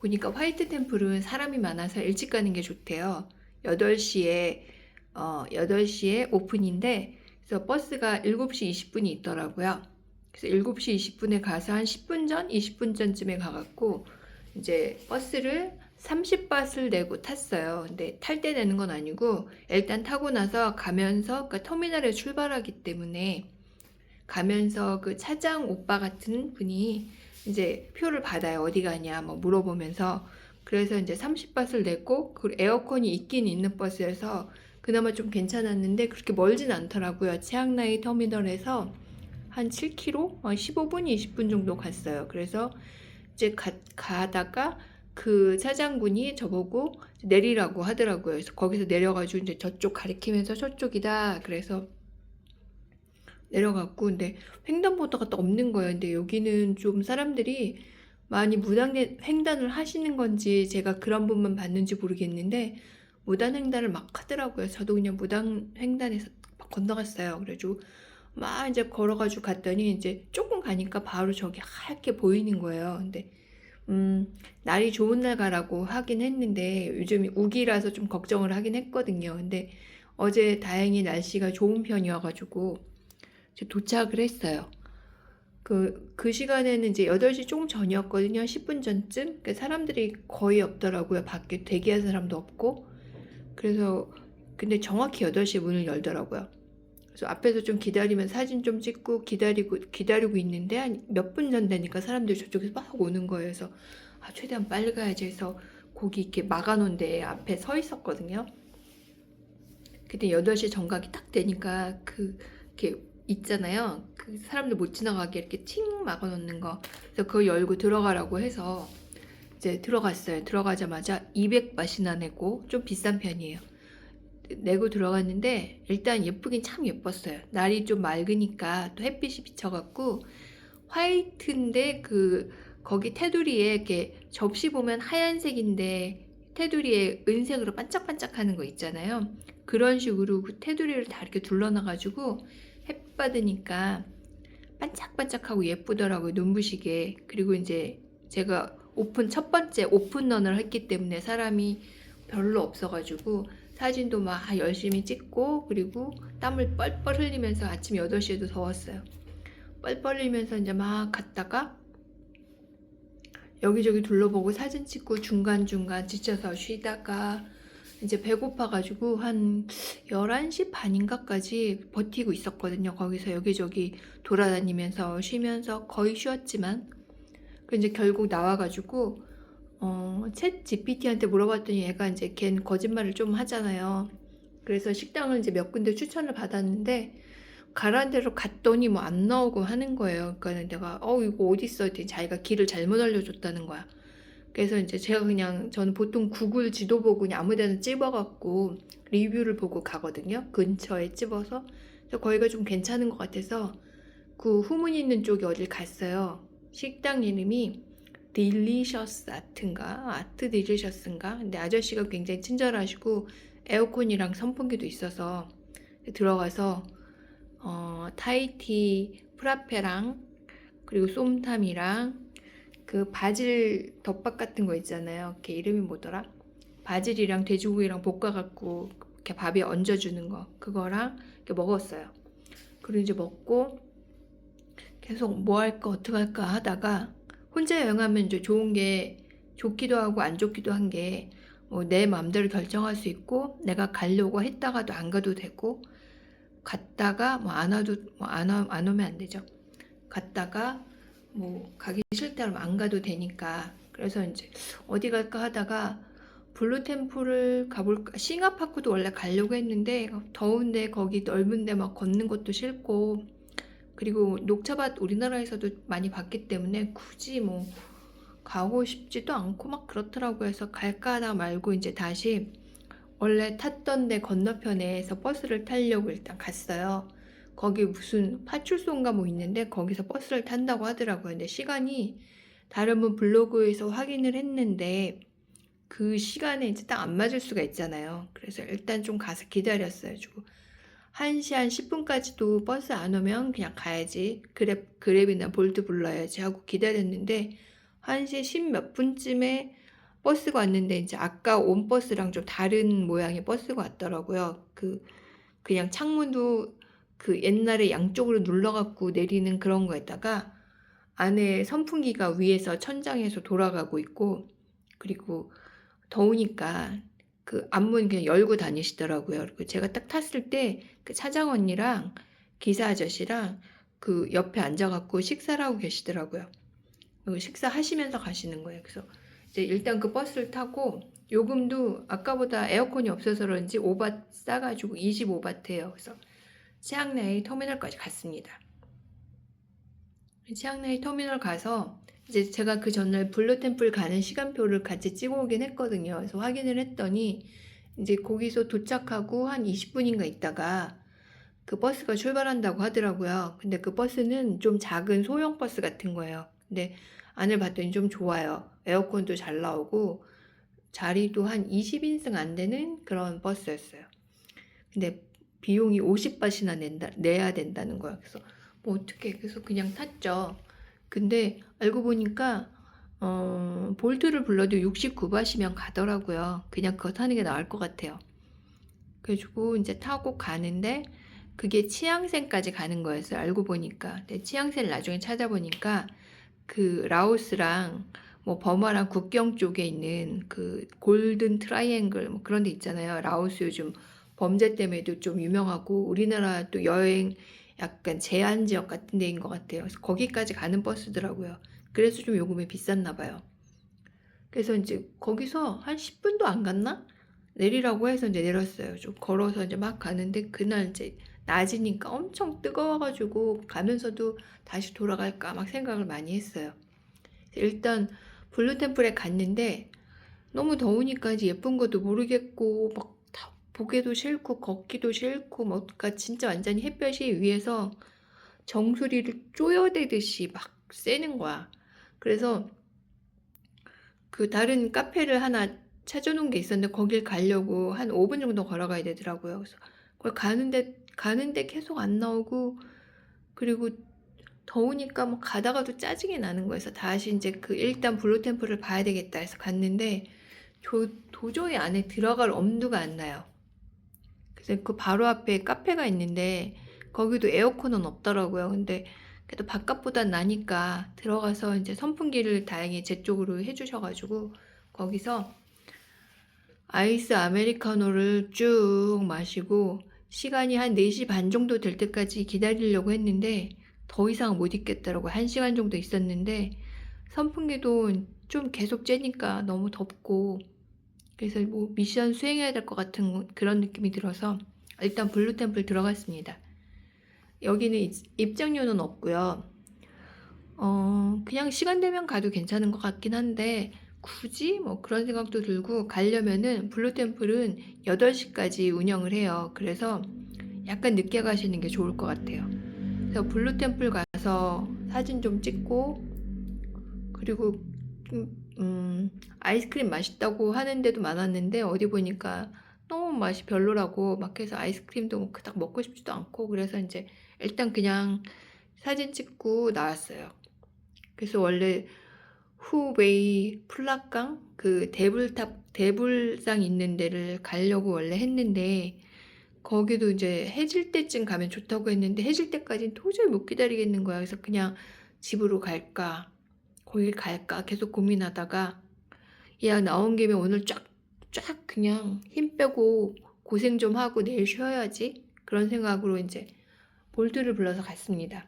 보니까 화이트 템플은 사람이 많아서 일찍 가는 게 좋대요. 8시에 8시에 오픈인데 그래서 버스가 7시 20분이 있더라고요. 그래서 7시 20분에 가서 한 10분 전, 20분 전쯤에 가갖고 이제 버스를 30밭을 내고 탔어요. 근데 탈 때 내는 건 아니고 일단 타고 나서 가면서 그러니까 터미널에 출발하기 때문에 가면서 그 차장 오빠 같은 분이 이제 표를 받아요. 어디 가냐 뭐 물어보면서. 그래서 이제 30밭을 냈고 그 에어컨이 있긴 있는 버스여서 그나마 좀 괜찮았는데 그렇게 멀진 않더라고요. 치앙라이 터미널에서 한 7km, 15분, 20분 정도 갔어요. 그래서 이제 가다가 그 차장분이 저보고 내리라고 하더라고요. 그래서 거기서 내려가지고 이제 저쪽 가리키면서 저쪽이다. 그래서 내려갔고 근데 횡단보도가 또 없는 거예요. 근데 여기는 좀 사람들이 많이 무단 횡단을 하시는 건지 제가 그런 분만 봤는지 모르겠는데 무단 횡단을 막 하더라고요. 저도 그냥 무단 횡단해서 막 건너갔어요. 그래가지고 막 이제 걸어가지고 갔더니 이제 조금 가니까 바로 저기 하얗게 보이는 거예요. 근데 날이 좋은 날 가라고 하긴 했는데 요즘 우기라서 좀 걱정을 하긴 했거든요. 근데 어제 다행히 날씨가 좋은 편이어가지고 이제 도착을 했어요. 그 시간에는 이제 8시 조금 전이었거든요. 10분 전쯤. 그러니까 사람들이 거의 없더라고요. 밖에 대기한 사람도 없고. 그래서 근데 정확히 8시에 문을 열더라고요. 그래서 앞에서 좀 기다리면 사진 좀 찍고 기다리고 있는데 한 몇 분 전 되니까 사람들이 저쪽에서 막 오는 거예요. 그래서 최대한 빨리 가야지 해서 거기 이렇게 막아놓은 데 앞에 서 있었거든요. 그때 8시 정각이 딱 되니까 이렇게 있잖아요. 그 사람들 못 지나가게 이렇게 팅 막아놓는 거. 그래서 그거 열고 들어가라고 해서 이제 들어갔어요. 들어가자마자 200바트나 내고 좀 비싼 편이에요. 내고 들어갔는데 일단 예쁘긴 참 예뻤어요. 날이 좀 맑으니까 또 햇빛이 비쳐갖고 화이트인데 거기 테두리에 이렇게 접시 보면 하얀색인데 테두리에 은색으로 반짝반짝하는 거 있잖아요. 그런 식으로 그 테두리를 다 이렇게 둘러놔가지고 햇 받으니까 반짝반짝하고 예쁘더라고요. 눈부시게. 그리고 이제 제가 첫 번째 오픈런을 했기 때문에 사람이 별로 없어가지고 사진도 막 열심히 찍고 그리고 땀을 뻘뻘 흘리면서 아침 8시에도 더웠어요. 뻘뻘 흘리면서 이제 막 갔다가 여기저기 둘러보고 사진 찍고 중간중간 지쳐서 쉬다가 이제 배고파가지고 한 11시 반인가까지 버티고 있었거든요. 거기서 여기저기 돌아다니면서 쉬면서 거의 쉬었지만 그 이제 결국 나와가지고 챗 GPT한테 물어봤더니 얘가 이제 걘 거짓말을 좀 하잖아요. 그래서 식당을 이제 몇 군데 추천을 받았는데 가라는 대로 갔더니 뭐 안 나오고 하는 거예요. 그러니까 내가 이거 어디 있어 했더니 자기가 길을 잘못 알려줬다는 거야. 그래서 이제 제가 그냥 저는 보통 구글 지도 보고 그냥 아무 데나 집어갖고 리뷰를 보고 가거든요. 근처에 집어서. 그래서 거기가 좀 괜찮은 것 같아서 그 후문 있는 쪽에 어딜 갔어요. 식당 이름이 딜리셔스 아트인가? 아트 딜리셔스인가? 근데 아저씨가 굉장히 친절하시고 에어컨이랑 선풍기도 있어서 들어가서 타이티 프라페랑 그리고 쏨탐이랑 그 바질 덮밥 같은 거 있잖아요. 걔 이름이 뭐더라? 바질이랑 돼지고기랑 볶아갖고 이렇게 밥에 얹어주는 거 그거랑 이렇게 먹었어요. 그리고 이제 먹고 계속 뭐 할까 어떻게 할까 하다가 혼자 여행하면 이제 좋은 게 좋기도 하고 안 좋기도 한 게 뭐 내 마음대로 결정할 수 있고 내가 가려고 했다가도 안 가도 되고 갔다가 뭐 안 와도 안 오면 안 되죠. 갔다가 뭐 가기 싫다 그러면 안 가도 되니까 그래서 이제 어디 갈까 하다가 블루 템플을 가볼까 싱하파크도 원래 가려고 했는데 더운데 거기 넓은데 막 걷는 것도 싫고 그리고 녹차밭 우리나라에서도 많이 봤기 때문에 굳이 뭐 가고 싶지도 않고 막 그렇더라고요. 해서 갈까 하다 말고 이제 다시 원래 탔던 데 건너편에서 버스를 타려고 일단 갔어요. 거기 무슨 파출소인가 뭐 있는데 거기서 버스를 탄다고 하더라고요. 근데 시간이 다른 분 블로그에서 확인을 했는데 그 시간에 이제 딱 안 맞을 수가 있잖아요. 그래서 일단 좀 가서 기다렸어요. 주고 1시 한 10분까지도 버스 안 오면 그냥 가야지. 그랩이나 볼트 불러야지 하고 기다렸는데 1시 10 몇 분쯤에 버스가 왔는데 이제 아까 온 버스랑 좀 다른 모양의 버스가 왔더라고요. 그냥 창문도 그 옛날에 양쪽으로 눌러 갖고 내리는 그런 거에다가 안에 선풍기가 위에서 천장에서 돌아가고 있고, 그리고 더우니까 그 앞문 그냥 열고 다니시더라고요. 그리고 제가 딱 탔을 때 그 차장 언니랑 기사 아저씨랑 그 옆에 앉아 갖고 식사를 하고 계시더라고요. 그리고 식사하시면서 가시는 거예요. 그래서 이제 일단 그 버스를 타고 요금도 아까보다 에어컨이 없어서 그런지 5바 싸가지고 25바트예요. 그래서 치앙라이 터미널까지 갔습니다. 치앙라이 터미널 가서 이제 제가 그 전날 블루템플 가는 시간표를 같이 찍어 오긴 했거든요. 그래서 확인을 했더니 이제 거기서 도착하고 한 20분인가 있다가 그 버스가 출발한다고 하더라고요. 근데 그 버스는 좀 작은 소형 버스 같은 거예요. 근데 안을 봤더니 좀 좋아요. 에어컨도 잘 나오고 자리도 한 20인승 안 되는 그런 버스였어요. 근데 비용이 50바트나 내야 된다는 거예요. 그래서 뭐 어떻게, 그래서 그냥 탔죠. 근데 알고 보니까 볼트를 불러도 69바트면 가더라고요. 그냥 그거 타는 게 나을 것 같아요. 그래가지고 이제 타고 가는데 그게 치앙센까지 가는 거였어요. 알고 보니까. 근데 치앙센을 나중에 찾아보니까 그 라오스랑 뭐 버마랑 국경 쪽에 있는 그 골든 트라이앵글 뭐 그런 데 있잖아요. 라오스 요즘 범죄 때문에도 좀 유명하고 우리나라 또 여행 약간 제한 지역 같은 데인 것 같아요. 그래서 거기까지 가는 버스더라고요. 그래서 좀 요금이 비쌌나 봐요. 그래서 이제 거기서 한 10분도 안 갔나? 내리라고 해서 이제 내렸어요. 좀 걸어서 이제 막 가는데 그날 이제 낮이니까 엄청 뜨거워가지고 가면서도 다시 돌아갈까 막 생각을 많이 했어요. 일단 블루템플에 갔는데 너무 더우니까 이제 예쁜 것도 모르겠고 막 다 보기도 싫고 걷기도 싫고 뭐가 진짜 완전히 햇볕이 위에서 정수리를 쪼여대듯이 막 쐬는 거야. 그래서 그 다른 카페를 하나 찾아놓은 게 있었는데 거길 가려고 한 5분 정도 걸어가야 되더라고요. 그래서 그걸 가는데 계속 안 나오고, 그리고 더우니까 뭐 가다가도 짜증이 나는 거여서 다시 이제 그 일단 블루템플을 봐야 되겠다 해서 갔는데 도저히 안에 들어갈 엄두가 안 나요. 그래서 그 바로 앞에 카페가 있는데 거기도 에어컨은 없더라고요. 근데 그래도 바깥보단 나니까 들어가서 이제 선풍기를 다행히 제 쪽으로 해주셔가지고 거기서 아이스 아메리카노를 쭉 마시고 시간이 한 4시 반 정도 될 때까지 기다리려고 했는데 더 이상 못 있겠더라고요. 1시간 정도 있었는데 선풍기도 좀 계속 쬐니까 너무 덥고, 그래서 뭐 미션 수행해야 될 것 같은 그런 느낌이 들어서 일단 블루템플 들어갔습니다. 여기는 입장료는 없고요. 그냥 시간 되면 가도 괜찮은 것 같긴 한데 굳이 뭐 그런 생각도 들고, 가려면은 블루템플은 8시까지 운영을 해요. 그래서 약간 늦게 가시는 게 좋을 것 같아요. 그래서 블루템플 가서 사진 좀 찍고, 그리고 아이스크림 맛있다고 하는 데도 많았는데 어디 보니까 너무 맛이 별로라고 막 해서 아이스크림도 뭐 그닥 먹고 싶지도 않고, 그래서 이제 일단 그냥 사진 찍고 나왔어요. 그래서 원래 후베이 플라강 그 대불상 있는 데를 가려고 원래 했는데 거기도 이제 해질 때쯤 가면 좋다고 했는데 해질 때까지는 도저히 못 기다리겠는 거야. 그래서 그냥 집으로 갈까 거길 갈까 계속 고민하다가 예약 나온 김에 오늘 쫙 그냥 힘 빼고 고생 좀 하고 내일 쉬어야지 그런 생각으로 이제 볼트를 불러서 갔습니다.